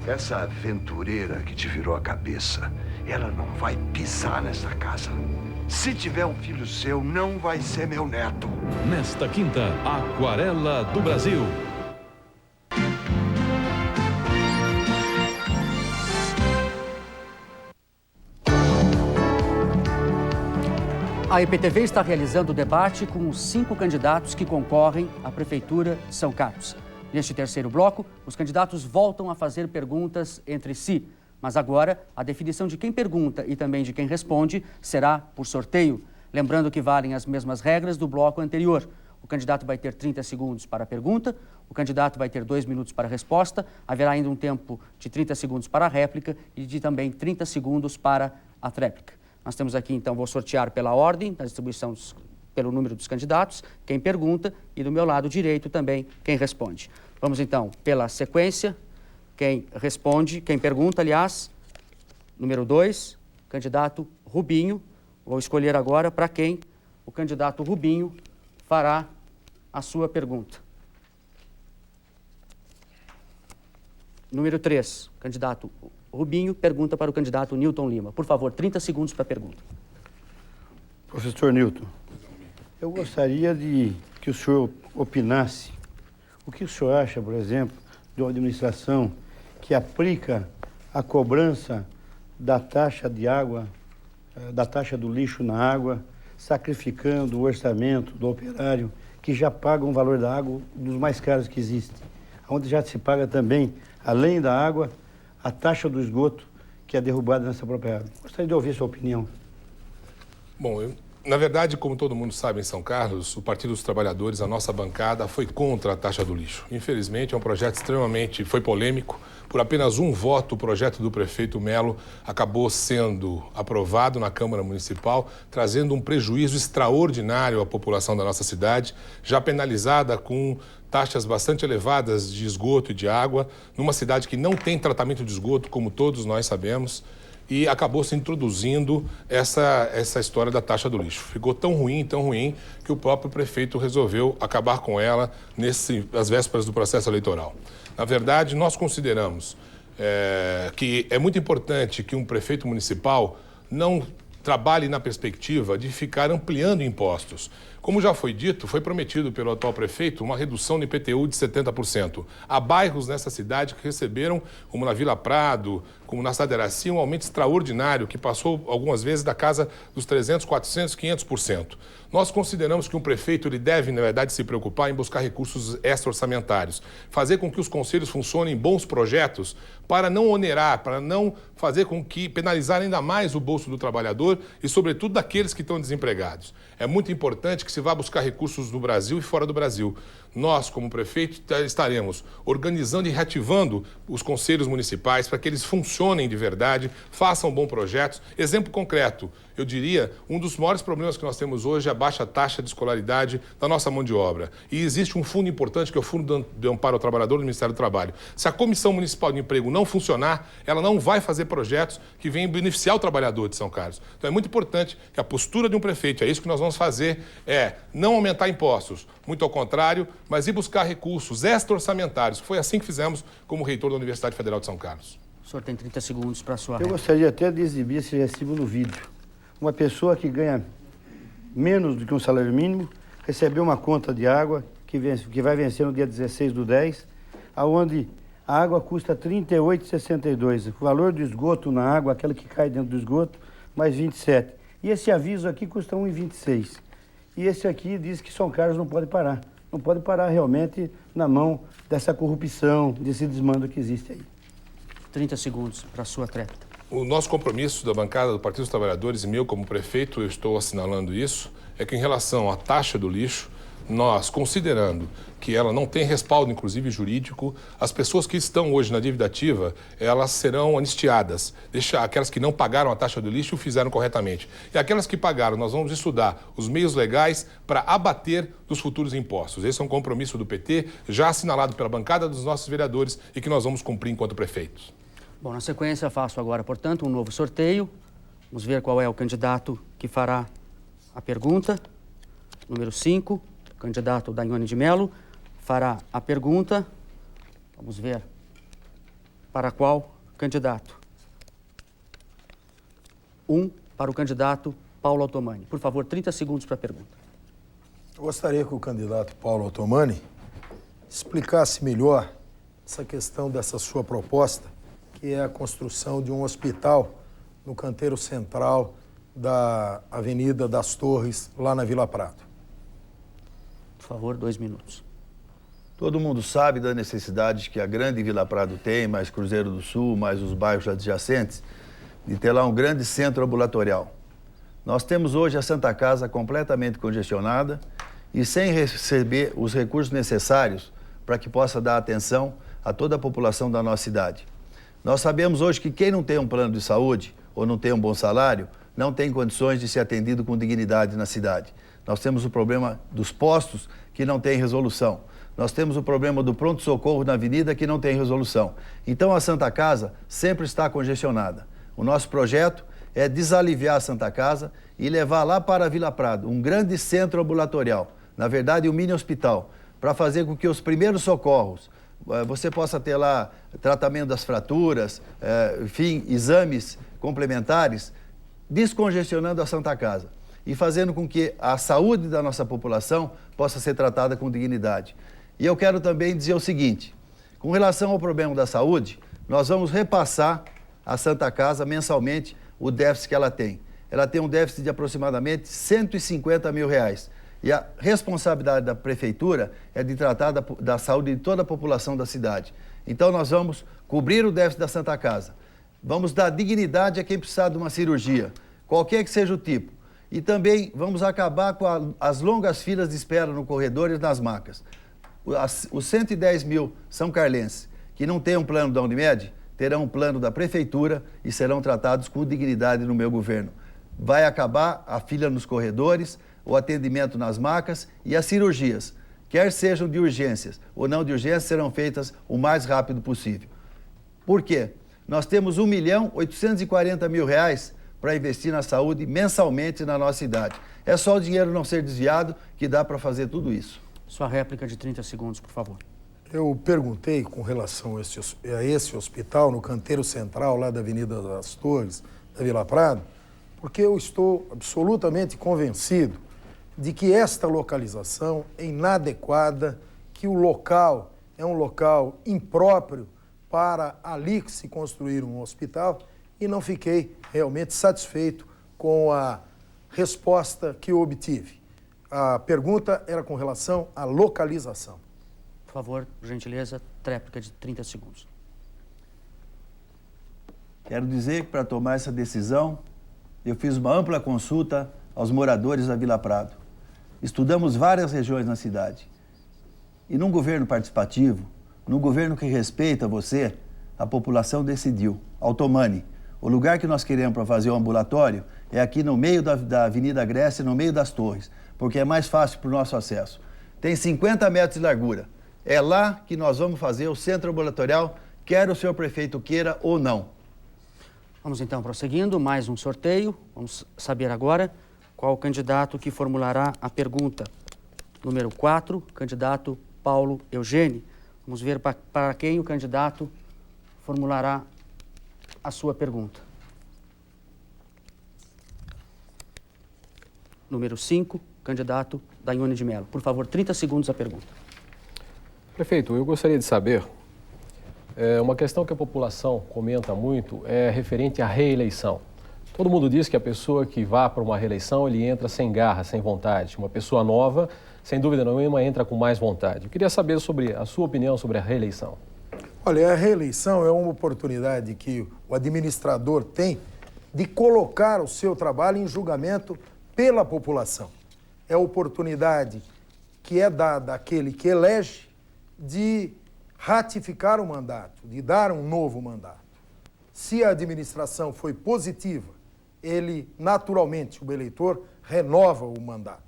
essa aventureira que te virou a cabeça, ela não vai pisar nessa casa. Se tiver um filho seu, não vai ser meu neto. Nesta quinta, Aquarela do Brasil. A IPTV está realizando o debate com os 5 candidatos que concorrem à Prefeitura de São Carlos. Neste terceiro bloco, os candidatos voltam a fazer perguntas entre si. Mas agora, a definição de quem pergunta e também de quem responde será por sorteio. Lembrando que valem as mesmas regras do bloco anterior. O candidato vai ter 30 segundos para a pergunta, o candidato vai ter 2 minutos para a resposta, haverá ainda um tempo de 30 segundos para a réplica e de também 30 segundos para a tréplica. Nós temos aqui, então, vou sortear pela ordem da distribuição pelo número dos candidatos, quem pergunta, e do meu lado direito também quem responde. Vamos, então, pela sequência. Quem responde, quem pergunta, aliás, número 2, candidato Rubinho. Vou escolher agora para quem o candidato Rubinho fará a sua pergunta. Número 3, candidato Rubinho pergunta para o candidato Newton Lima. Por favor, 30 segundos para a pergunta. Professor Newton, eu gostaria de que o senhor opinasse o que o senhor acha, por exemplo, de uma administração que aplica a cobrança da taxa de água, da taxa do lixo na água, sacrificando o orçamento do operário, que já paga um valor da água dos mais caros que existe, onde já se paga também, além da água, a taxa do esgoto, que é derrubada nessa própria água. Gostaria de ouvir sua opinião. Bom, na verdade, como todo mundo sabe em São Carlos, o Partido dos Trabalhadores, a nossa bancada, foi contra a taxa do lixo. Infelizmente, é um projeto foi polêmico. Por apenas um voto, o projeto do prefeito Melo acabou sendo aprovado na Câmara Municipal, trazendo um prejuízo extraordinário à população da nossa cidade, já penalizada com taxas bastante elevadas de esgoto e de água, numa cidade que não tem tratamento de esgoto, como todos nós sabemos. e acabou se introduzindo essa história da taxa do lixo. Ficou tão ruim, que o próprio prefeito resolveu acabar com ela às vésperas do processo eleitoral. Na verdade, nós consideramos que é muito importante que um prefeito municipal não trabalhe na perspectiva de ficar ampliando impostos. Como já foi dito, foi prometido pelo atual prefeito uma redução do IPTU de 70%. Há bairros nessa cidade que receberam, como na Vila Prado, como na cidade de Araci, um aumento extraordinário que passou algumas vezes da casa dos 300%, 400%, 500%. Nós consideramos que um prefeito ele deve, na verdade, se preocupar em buscar recursos extra-orçamentários, fazer com que os conselhos funcionem em bons projetos para não onerar, para não fazer com que penalizar ainda mais o bolso do trabalhador e, sobretudo, daqueles que estão desempregados. É muito importante que se vá buscar recursos no Brasil e fora do Brasil. Nós, como prefeito, estaremos organizando e reativando os conselhos municipais para que eles funcionem de verdade, façam bons projetos. Exemplo concreto, eu diria, um dos maiores problemas que nós temos hoje é a baixa taxa de escolaridade da nossa mão de obra. E existe um fundo importante, que é o Fundo de Amparo ao Trabalhador do Ministério do Trabalho. Se a Comissão Municipal de Emprego não funcionar, ela não vai fazer projetos que venham beneficiar o trabalhador de São Carlos. Então é muito importante que a postura de um prefeito, é isso que nós vamos fazer, é não aumentar impostos, muito ao contrário, mas ir buscar recursos extra-orçamentários. Foi assim que fizemos como reitor da Universidade Federal de São Carlos. O senhor tem 30 segundos para a sua Eu gostaria até de exibir esse recibo no vídeo. Uma pessoa que ganha menos do que um salário mínimo recebeu uma conta de água que vai vencer no dia 16/10, aonde a água custa R$ 38,62. O valor do esgoto na água, aquela que cai dentro do esgoto, mais 27. E esse aviso aqui custa R$ 1,26. E esse aqui diz que São Carlos não pode parar. Não pode parar realmente na mão dessa corrupção, desse desmando que existe aí. 30 segundos para a sua treta. O nosso compromisso da bancada do Partido dos Trabalhadores e meu como prefeito, eu estou assinalando isso, é que em relação à taxa do lixo, nós, considerando que ela não tem respaldo, inclusive jurídico, as pessoas que estão hoje na dívida ativa, elas serão anistiadas. Aquelas que não pagaram a taxa do lixo o fizeram corretamente. E aquelas que pagaram, nós vamos estudar os meios legais para abater dos futuros impostos. Esse é um compromisso do PT, já assinalado pela bancada dos nossos vereadores e que nós vamos cumprir enquanto prefeitos. Bom, na sequência faço agora, portanto, um novo sorteio. Vamos ver qual é o candidato que fará a pergunta. Número 5. O candidato Daiane de Mello fará a pergunta. Vamos ver para qual candidato. 1 para o candidato Paulo Otomani. Por favor, 30 segundos para a pergunta. Eu gostaria que o candidato Paulo Otomani explicasse melhor essa questão dessa sua proposta, que é a construção de um hospital no canteiro central da Avenida das Torres, lá na Vila Prado. Por favor, 2 minutos. Todo mundo sabe da necessidade que a grande Vila Prado tem, mais Cruzeiro do Sul, mais os bairros adjacentes, de ter lá um grande centro ambulatorial. Nós temos hoje a Santa Casa completamente congestionada e sem receber os recursos necessários para que possa dar atenção a toda a população da nossa cidade. Nós sabemos hoje que quem não tem um plano de saúde ou não tem um bom salário, não tem condições de ser atendido com dignidade na cidade. Nós temos o problema dos postos, que não tem resolução. Nós temos o problema do pronto-socorro na avenida, que não tem resolução. Então, a Santa Casa sempre está congestionada. O nosso projeto é desaliviar a Santa Casa e levar lá para a Vila Prado um grande centro ambulatorial, na verdade, um mini hospital, para fazer com que os primeiros socorros, você possa ter lá tratamento das fraturas, enfim, exames complementares, descongestionando a Santa Casa e fazendo com que a saúde da nossa população possa ser tratada com dignidade. E eu quero também dizer o seguinte, com relação ao problema da saúde, nós vamos repassar à Santa Casa mensalmente o déficit que ela tem. Ela tem um déficit de aproximadamente R$ 150 mil. E a responsabilidade da prefeitura é de tratar da saúde de toda a população da cidade. Então nós vamos cobrir o déficit da Santa Casa. Vamos dar dignidade a quem precisar de uma cirurgia, qualquer que seja o tipo. E também vamos acabar com as longas filas de espera no corredor e nas macas. Os 110 mil são carlenses que não têm um plano da Unimed, terão um plano da prefeitura e serão tratados com dignidade no meu governo. Vai acabar a fila nos corredores, o atendimento nas macas e as cirurgias, quer sejam de urgências ou não de urgências, serão feitas o mais rápido possível. Por quê? Nós temos R$ 1.840.000 para investir na saúde mensalmente na nossa cidade. É só o dinheiro não ser desviado que dá para fazer tudo isso. Sua réplica de 30 segundos, por favor. Eu perguntei com relação a esse hospital no canteiro central, lá da Avenida das Torres, da Vila Prado, porque eu estou absolutamente convencido de que esta localização é inadequada, que o local é um local impróprio para ali se construir um hospital, e não fiquei realmente satisfeito com a resposta que eu obtive. A pergunta era com relação à localização. Por favor, por gentileza, réplica de 30 segundos. Quero dizer que para tomar essa decisão, eu fiz uma ampla consulta aos moradores da Vila Prado. Estudamos várias regiões na cidade. E num governo participativo, num governo que respeita você, a população decidiu. Altomani, o lugar que nós queremos para fazer o ambulatório é aqui no meio da Avenida Grécia, no meio das torres, porque é mais fácil para o nosso acesso. Tem 50 metros de largura. É lá que nós vamos fazer o centro ambulatorial, quer o senhor prefeito queira ou não. Vamos então prosseguindo, mais um sorteio. Vamos saber agora qual o candidato que formulará a pergunta. Número 4, candidato Paulo Eugênio. Vamos ver para quem o candidato formulará a sua pergunta. Número 5, candidato Daiane de Mello. Por favor, 30 segundos a pergunta. Prefeito, eu gostaria de saber, uma questão que a população comenta muito é referente à reeleição. Todo mundo diz que a pessoa que vá para uma reeleição, ele entra sem garra, sem vontade. Uma pessoa nova, sem dúvida nenhuma, entra com mais vontade. Eu queria saber sobre a sua opinião sobre a reeleição. Olha, a reeleição é uma oportunidade que o administrador tem de colocar o seu trabalho em julgamento pela população. É a oportunidade que é dada àquele que elege de ratificar o mandato, de dar um novo mandato. Se a administração foi positiva, ele, naturalmente, o eleitor, renova o mandato.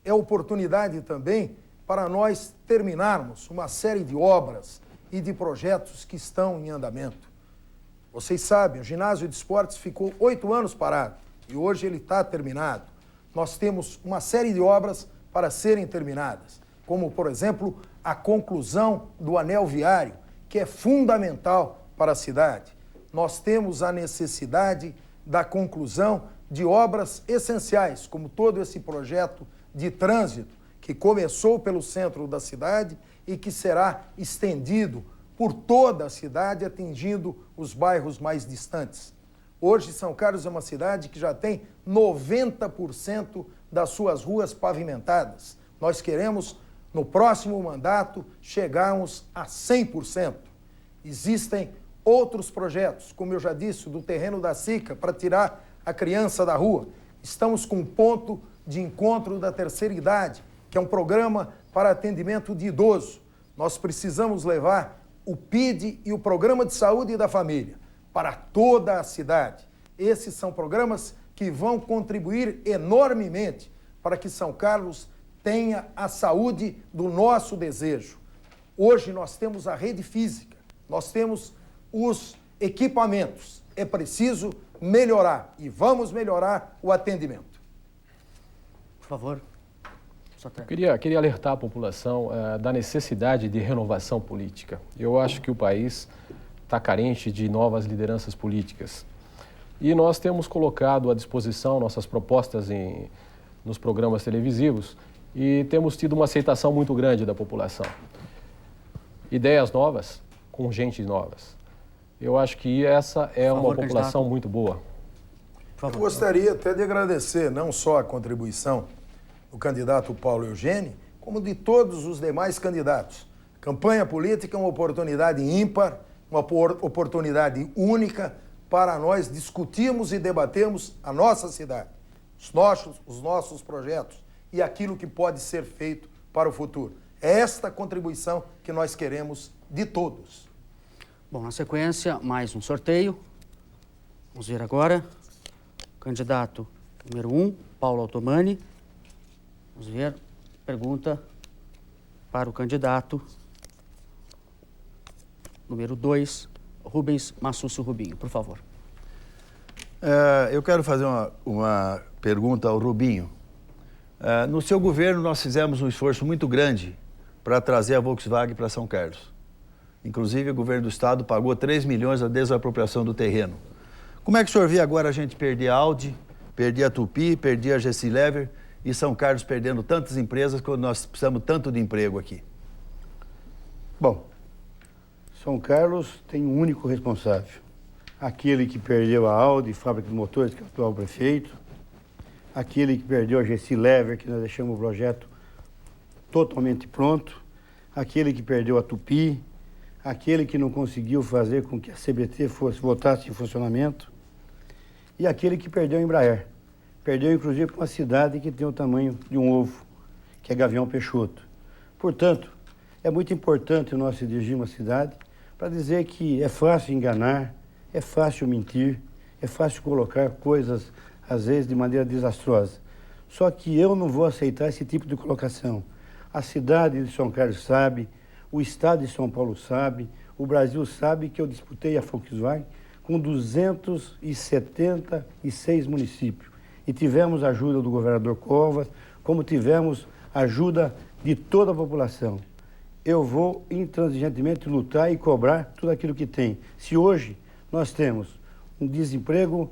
É oportunidade também para nós terminarmos uma série de obras e de projetos que estão em andamento. Vocês sabem, o ginásio de esportes ficou 8 anos parado e hoje ele está terminado. Nós temos uma série de obras para serem terminadas, como, por exemplo, a conclusão do anel viário, que é fundamental para a cidade. Nós temos a necessidade da conclusão de obras essenciais, como todo esse projeto de trânsito, que começou pelo centro da cidade e que será estendido por toda a cidade, atingindo os bairros mais distantes. Hoje, São Carlos é uma cidade que já tem 90% das suas ruas pavimentadas. Nós queremos, no próximo mandato, chegarmos a 100%. Existem outros projetos, como eu já disse, do terreno da SICA, para tirar a criança da rua. Estamos com um ponto de encontro da terceira idade, que é um programa para atendimento de idoso. Nós precisamos levar o PID e o Programa de Saúde da Família para toda a cidade. Esses são programas que vão contribuir enormemente para que São Carlos tenha a saúde do nosso desejo. Hoje nós temos a rede física, nós temos os equipamentos. É preciso melhorar e vamos melhorar o atendimento. Por favor. Queria alertar a população da necessidade de renovação política. Eu acho que o país está carente de novas lideranças políticas. E nós temos colocado à disposição nossas propostas nos programas televisivos e temos tido uma aceitação muito grande da população. Ideias novas com gente novas. Eu acho que essa é uma população muito boa. Eu gostaria até de agradecer não só a contribuição do candidato Paulo Eugênio, como de todos os demais candidatos. Campanha política é uma oportunidade ímpar, uma oportunidade única para nós discutirmos e debatermos a nossa cidade, os nossos projetos e aquilo que pode ser feito para o futuro. É esta contribuição que nós queremos de todos. Bom, na sequência, mais um sorteio. Vamos ver agora. Candidato número 1, Paulo Altomani. Vamos ver. Pergunta para o candidato número 2, Rubens Massucci Rubinho, por favor. Eu quero fazer uma pergunta ao Rubinho. No seu governo, nós fizemos um esforço muito grande para trazer a Volkswagen para São Carlos. Inclusive, o governo do estado pagou 3 milhões da desapropriação do terreno. Como é que o senhor vê agora a gente perder a Audi, perder a Tupi, perder a GC Lever e São Carlos perdendo tantas empresas quando nós precisamos tanto de emprego aqui? Bom, São Carlos tem um único responsável. Aquele que perdeu a Audi, fábrica de motores, que é o atual prefeito. Aquele que perdeu a GC Lever, que nós deixamos o projeto totalmente pronto. Aquele que perdeu a Tupi. Aquele que não conseguiu fazer com que a CBT voltasse em funcionamento. E aquele que perdeu a Embraer. Perdeu, inclusive, para uma cidade que tem o tamanho de um ovo, que é Gavião Peixoto. Portanto, é muito importante nós se dirigirmos à cidade para dizer que é fácil enganar, é fácil mentir, é fácil colocar coisas, às vezes, de maneira desastrosa. Só que eu não vou aceitar esse tipo de colocação. A cidade de São Carlos sabe, o estado de São Paulo sabe, o Brasil sabe que eu disputei a Volkswagen com 276 municípios. E tivemos a ajuda do governador Covas, como tivemos a ajuda de toda a população. Eu vou intransigentemente lutar e cobrar tudo aquilo que tem. Se hoje nós temos um desemprego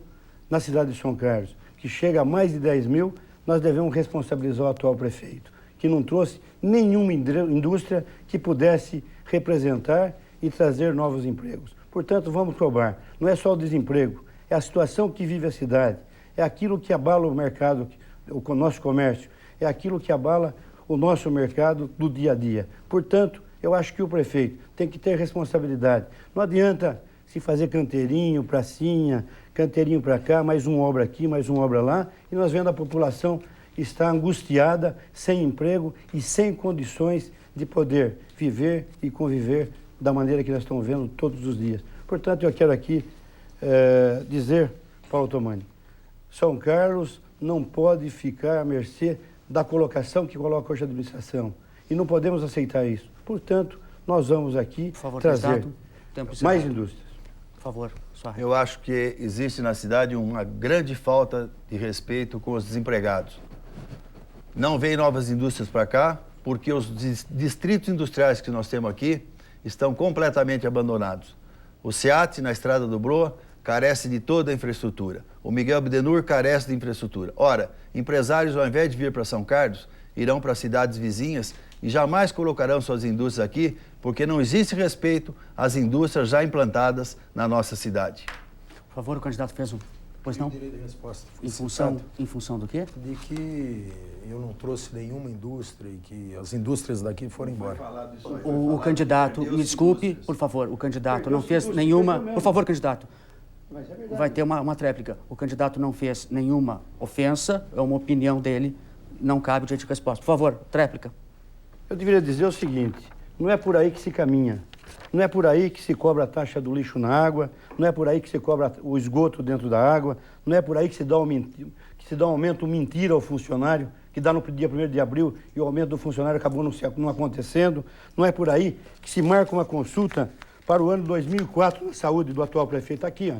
na cidade de São Carlos, que chega a mais de 10 mil, nós devemos responsabilizar o atual prefeito, que não trouxe nenhuma indústria que pudesse representar e trazer novos empregos. Portanto, vamos cobrar. Não é só o desemprego, é a situação que vive a cidade, é aquilo que abala o mercado, o nosso comércio, é aquilo que abala o nosso mercado do dia a dia. Portanto, eu acho que o prefeito tem que ter responsabilidade. Não adianta se fazer canteirinho, pracinha, canteirinho para cá, mais uma obra aqui, mais uma obra lá, e nós vendo a população está angustiada, sem emprego e sem condições de poder viver e conviver da maneira que nós estamos vendo todos os dias. Portanto, eu quero aqui dizer, Paulo Tomani, São Carlos não pode ficar à mercê da colocação que coloca hoje a administração. E não podemos aceitar isso. Portanto, nós vamos aqui trazer mais indústrias. Por favor, sua Eu acho que existe na cidade uma grande falta de respeito com os desempregados. Não vem novas indústrias para cá, porque os distritos industriais que nós temos aqui estão completamente abandonados. O SEAT, na Estrada do Broa, carece de toda a infraestrutura. O Miguel Abdenur carece de infraestrutura. Ora, empresários, ao invés de vir para São Carlos, irão para cidades vizinhas e jamais colocarão suas indústrias aqui, porque não existe respeito às indústrias já implantadas na nossa cidade. Por favor, o candidato fez um... Pois não? Direito de resposta. Em função do quê? De que eu não trouxe nenhuma indústria e que as indústrias daqui foram embora. O candidato, me desculpe, por favor, o candidato não fez nenhuma... Por favor, candidato, vai ter uma tréplica. O candidato não fez nenhuma ofensa, é uma opinião dele, não cabe direito de resposta. Por favor, tréplica. Eu deveria dizer o seguinte, não é por aí que se caminha. Não é por aí que se cobra a taxa do lixo na água, não é por aí que se cobra o esgoto dentro da água, não é por aí que se dá um aumento mentira ao funcionário, que dá no dia 1º de abril e o aumento do funcionário acabou não acontecendo. Não é por aí que se marca uma consulta para o ano 2004 na saúde do atual prefeito. Aqui, ó.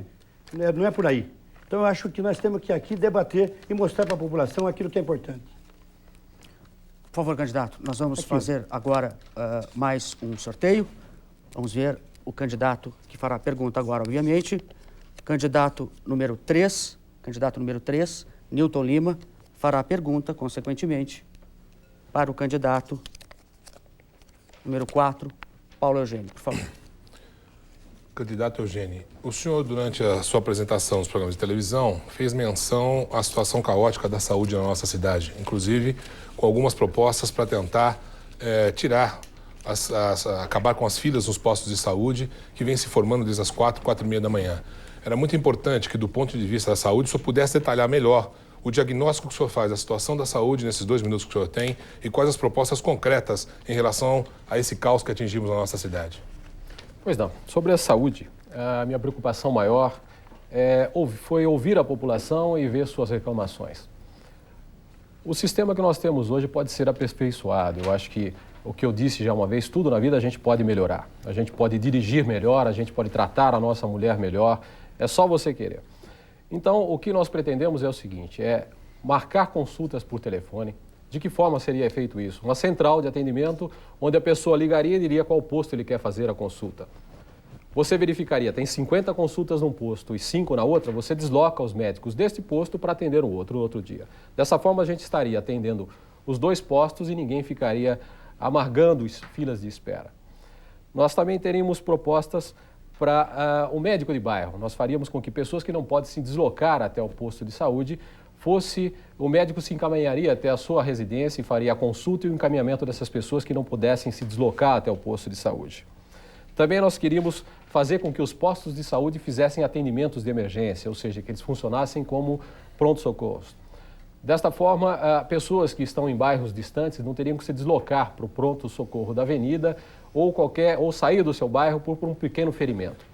Não é por aí. Então, eu acho que nós temos que aqui debater e mostrar para a população aquilo que é importante. Por favor, candidato, nós vamos fazer agora mais um sorteio. Vamos ver o candidato que fará a pergunta agora, obviamente. Candidato número 3, Nilton Lima, fará a pergunta, consequentemente, para o candidato número 4, Paulo Eugênio, por favor. Candidato Eugênio, o senhor, durante a sua apresentação nos programas de televisão, fez menção à situação caótica da saúde na nossa cidade, inclusive com algumas propostas para tentar acabar com as filas nos postos de saúde que vem se formando desde as 4h30 da manhã. Era muito importante que, do ponto de vista da saúde, o senhor pudesse detalhar melhor o diagnóstico que o senhor faz da situação da saúde nesses 2 minutos que o senhor tem e quais as propostas concretas em relação a esse caos que atingimos na nossa cidade. Pois não. Sobre a saúde, a minha preocupação maior foi ouvir a população e ver suas reclamações. O sistema que nós temos hoje pode ser aperfeiçoado. Eu acho que o que eu disse já uma vez, tudo na vida a gente pode melhorar. A gente pode dirigir melhor, a gente pode tratar a nossa mulher melhor, é só você querer. Então, o que nós pretendemos é o seguinte, é marcar consultas por telefone. De que forma seria feito isso? Uma central de atendimento, onde a pessoa ligaria e diria qual posto ele quer fazer a consulta. Você verificaria, tem 50 consultas num posto e 5 na outra, você desloca os médicos deste posto para atender o outro dia. Dessa forma, a gente estaria atendendo os 2 postos e ninguém ficaria amargando filas de espera. Nós também teríamos propostas para o médico de bairro. Nós faríamos com que pessoas que não podem se deslocar até o posto de saúde, o médico se encaminharia até a sua residência e faria a consulta e o encaminhamento dessas pessoas que não pudessem se deslocar até o posto de saúde. Também nós queríamos fazer com que os postos de saúde fizessem atendimentos de emergência, ou seja, que eles funcionassem como pronto-socorros. Desta forma, pessoas que estão em bairros distantes não teriam que se deslocar para o pronto-socorro da avenida ou sair do seu bairro por um pequeno ferimento.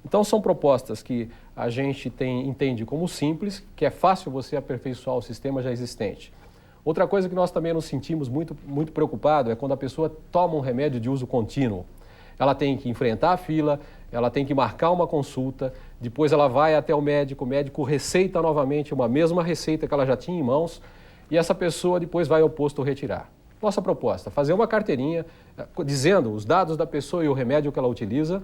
Então, são propostas que a gente entende como simples, que é fácil você aperfeiçoar o sistema já existente. Outra coisa que nós também nos sentimos muito preocupados é quando a pessoa toma um remédio de uso contínuo. Ela tem que enfrentar a fila, ela tem que marcar uma consulta, depois ela vai até o médico receita novamente uma mesma receita que ela já tinha em mãos e essa pessoa depois vai ao posto retirar. Nossa proposta, fazer uma carteirinha dizendo os dados da pessoa e o remédio que ela utiliza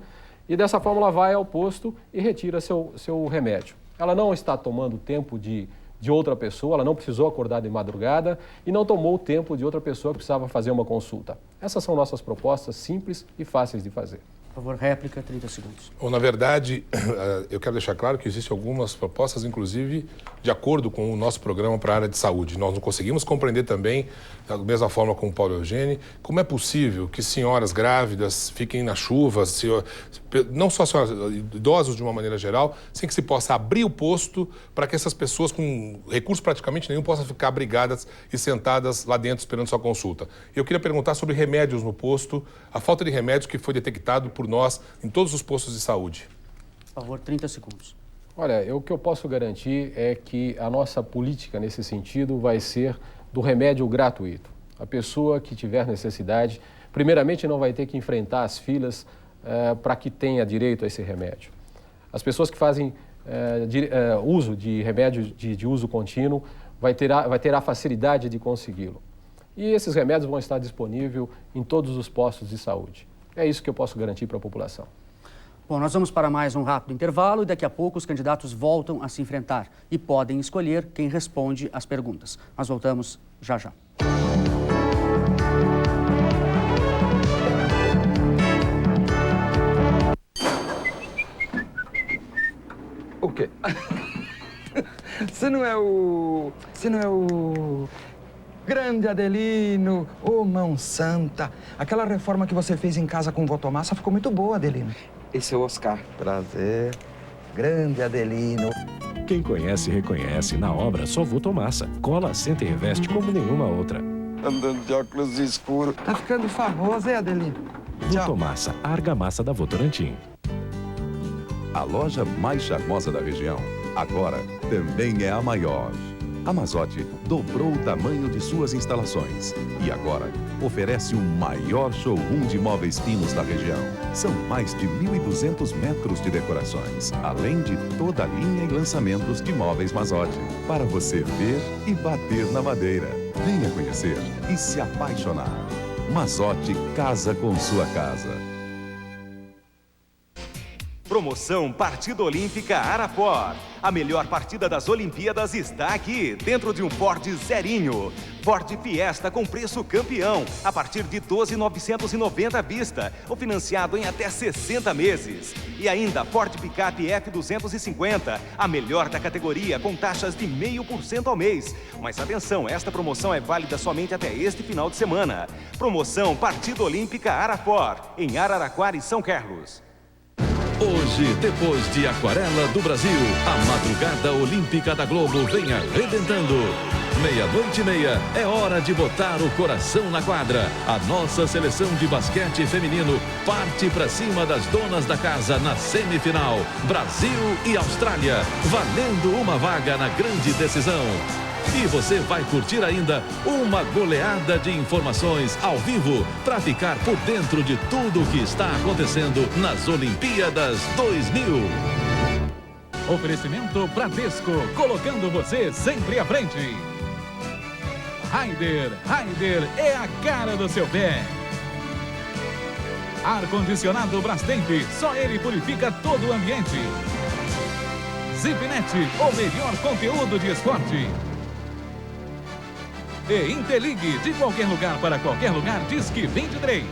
e dessa forma ela vai ao posto e retira seu remédio. Ela não está tomando tempo de outra pessoa, ela não precisou acordar de madrugada e não tomou o tempo de outra pessoa que precisava fazer uma consulta. Essas são nossas propostas simples e fáceis de fazer. Por favor, réplica, 30 segundos. Bom, na verdade, eu quero deixar claro que existem algumas propostas, inclusive, de acordo com o nosso programa para a área de saúde. Nós não conseguimos compreender também, da mesma forma como o Paulo Eugênio, como é possível que senhoras grávidas fiquem na chuva, não só senhoras, idosos de uma maneira geral, sem que se possa abrir o posto para que essas pessoas com recurso praticamente nenhum possam ficar abrigadas e sentadas lá dentro esperando sua consulta. Eu queria perguntar sobre remédios no posto, a falta de remédios que foi detectado por nós em todos os postos de saúde. Por favor, 30 segundos. Olha, o que eu posso garantir é que a nossa política nesse sentido vai ser do remédio gratuito. A pessoa que tiver necessidade, primeiramente não vai ter que enfrentar as filas para que tenha direito a esse remédio. As pessoas que fazem uso de remédio de uso contínuo vai ter a facilidade de consegui-lo. E esses remédios vão estar disponíveis em todos os postos de saúde. É isso que eu posso garantir para a população. Bom, nós vamos para mais um rápido intervalo e daqui a pouco os candidatos voltam a se enfrentar e podem escolher quem responde às perguntas. Nós voltamos já já. O quê? Você não é o grande Adelino, ô mão santa. Aquela reforma que você fez em casa com Votomassa ficou muito boa, Adelino. Esse é o Oscar. Prazer. Grande Adelino. Quem conhece, reconhece. Na obra, só Votomassa. Cola, assenta e reveste como nenhuma outra. Andando de óculos escuros. Tá ficando famoso, hein, Adelino? Votomassa, a argamassa da Votorantim. A loja mais charmosa da região, agora também é a maior. A Mazotti dobrou o tamanho de suas instalações e agora oferece o maior showroom de móveis finos da região. São mais de 1.200 metros de decorações, além de toda a linha e lançamentos de móveis Mazotti, para você ver e bater na madeira. Venha conhecer e se apaixonar. Mazotti casa com sua casa. Promoção Partida Olímpica Arapor. A melhor partida das Olimpíadas está aqui, dentro de um Ford zerinho. Ford Fiesta com preço campeão, a partir de R$ 12.990 à vista, ou financiado em até 60 meses. E ainda Ford Picape F250, a melhor da categoria, com taxas de 0,5% ao mês. Mas atenção, esta promoção é válida somente até este final de semana. Promoção Partida Olímpica Arapor, em Araraquara e São Carlos. Hoje, depois de Aquarela do Brasil, a madrugada olímpica da Globo vem arrebentando. 00:30, é hora de botar o coração na quadra. A nossa seleção de basquete feminino parte para cima das donas da casa na semifinal. Brasil e Austrália, valendo uma vaga na grande decisão. E você vai curtir ainda uma goleada de informações ao vivo para ficar por dentro de tudo o que está acontecendo nas Olimpíadas 2000. Oferecimento Bradesco, colocando você sempre à frente. Raider é a cara do seu pé. Ar-condicionado Brastemp, só ele purifica todo o ambiente. Zipnet, o melhor conteúdo de esporte. E Interligue, de qualquer lugar para qualquer lugar, Disque 23.